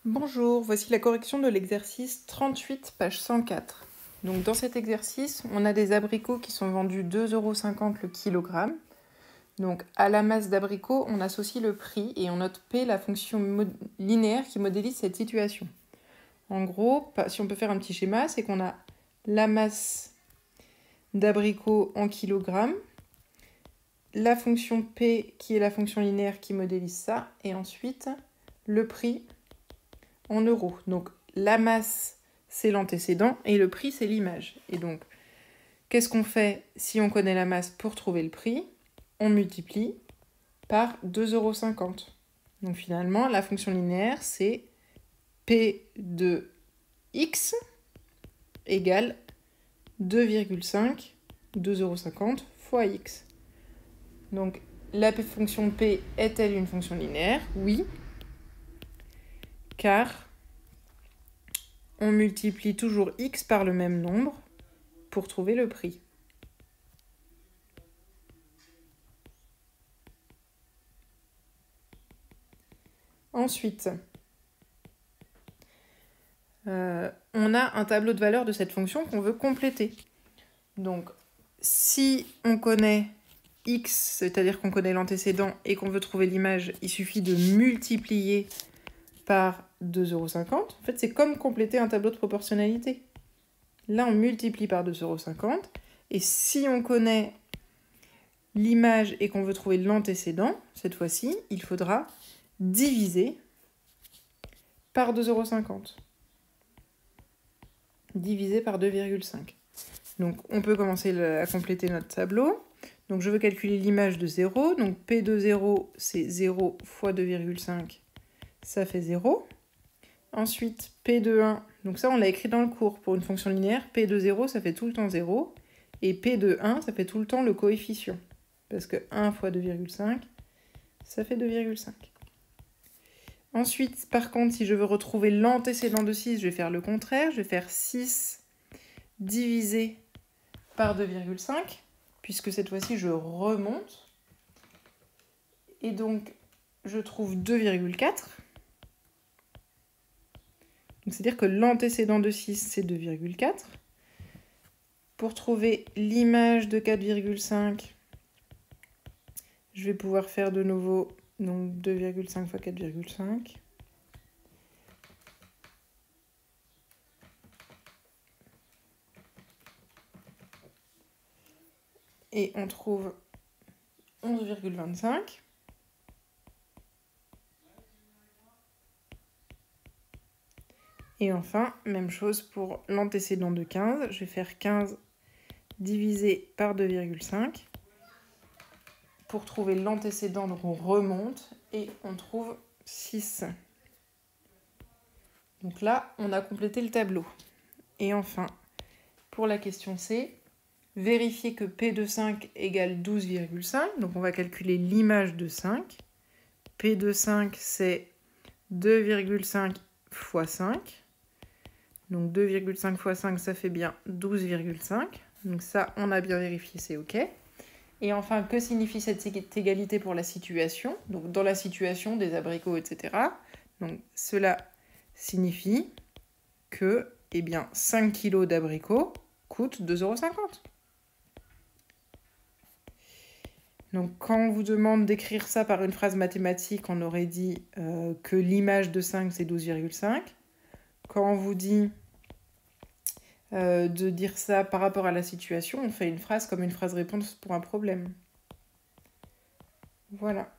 Bonjour, voici la correction de l'exercice 38, page 104. Donc dans cet exercice, on a des abricots qui sont vendus 2,50 € le kilogramme. Donc à la masse d'abricots, on associe le prix et on note P, la fonction linéaire qui modélise cette situation. En gros, si on peut faire un petit schéma, c'est qu'on a la masse d'abricots en kilogrammes, la fonction P qui est la fonction linéaire qui modélise ça, et ensuite le prix en euros. Donc la masse, c'est l'antécédent et le prix, c'est l'image. Et donc, qu'est-ce qu'on fait si on connaît la masse pour trouver le prix? On multiplie par 2,50 €. Donc finalement, la fonction linéaire, c'est P de X égale 2,5, 2,50 € fois X. Donc la fonction P est-elle une fonction linéaire? Oui, car on multiplie toujours X par le même nombre pour trouver le prix. Ensuite, on a un tableau de valeur de cette fonction qu'on veut compléter. Donc, si on connaît X, c'est-à-dire qu'on connaît l'antécédent et qu'on veut trouver l'image, il suffit de multiplier par 2,50 €. En fait, c'est comme compléter un tableau de proportionnalité. Là, on multiplie par 2,50 €. Et si on connaît l'image et qu'on veut trouver l'antécédent, cette fois-ci, il faudra diviser par 2,50 €. Divisé par 2,5. Donc, on peut commencer à compléter notre tableau. Donc, je veux calculer l'image de 0. Donc, P de 0, c'est 0 fois 2,5. Ça fait 0. Ensuite, P de 1. Donc ça, on l'a écrit dans le cours. Pour une fonction linéaire, P de 0, ça fait tout le temps 0. Et P de 1, ça fait tout le temps le coefficient. Parce que 1 fois 2,5, ça fait 2,5. Ensuite, par contre, si je veux retrouver l'antécédent de 6, je vais faire le contraire. Je vais faire 6 divisé par 2,5, puisque cette fois-ci, je remonte. Et donc, je trouve 2,4. Donc, c'est-à-dire que l'antécédent de 6, c'est 2,4. Pour trouver l'image de 4,5, je vais pouvoir faire de nouveau donc 2,5 fois 4,5. Et on trouve 11,25. Et enfin, même chose pour l'antécédent de 15. Je vais faire 15 divisé par 2,5. Pour trouver l'antécédent, donc on remonte et on trouve 6. Donc là, on a complété le tableau. Et enfin, pour la question C, vérifier que P de 5 égale 12,5. Donc on va calculer l'image de 5. P de 5, c'est 2,5 fois 5. Donc 2,5 fois 5, ça fait bien 12,5. Donc ça, on a bien vérifié, c'est OK. Et enfin, que signifie cette égalité pour la situation? Donc dans la situation des abricots, etc. Donc cela signifie que 5 kg d'abricots coûtent 2,50 €. Donc quand on vous demande d'écrire ça par une phrase mathématique, on aurait dit que l'image de 5, c'est 12,5. Quand on vous dit de dire ça par rapport à la situation, on fait une phrase comme une phrase réponse pour un problème. Voilà.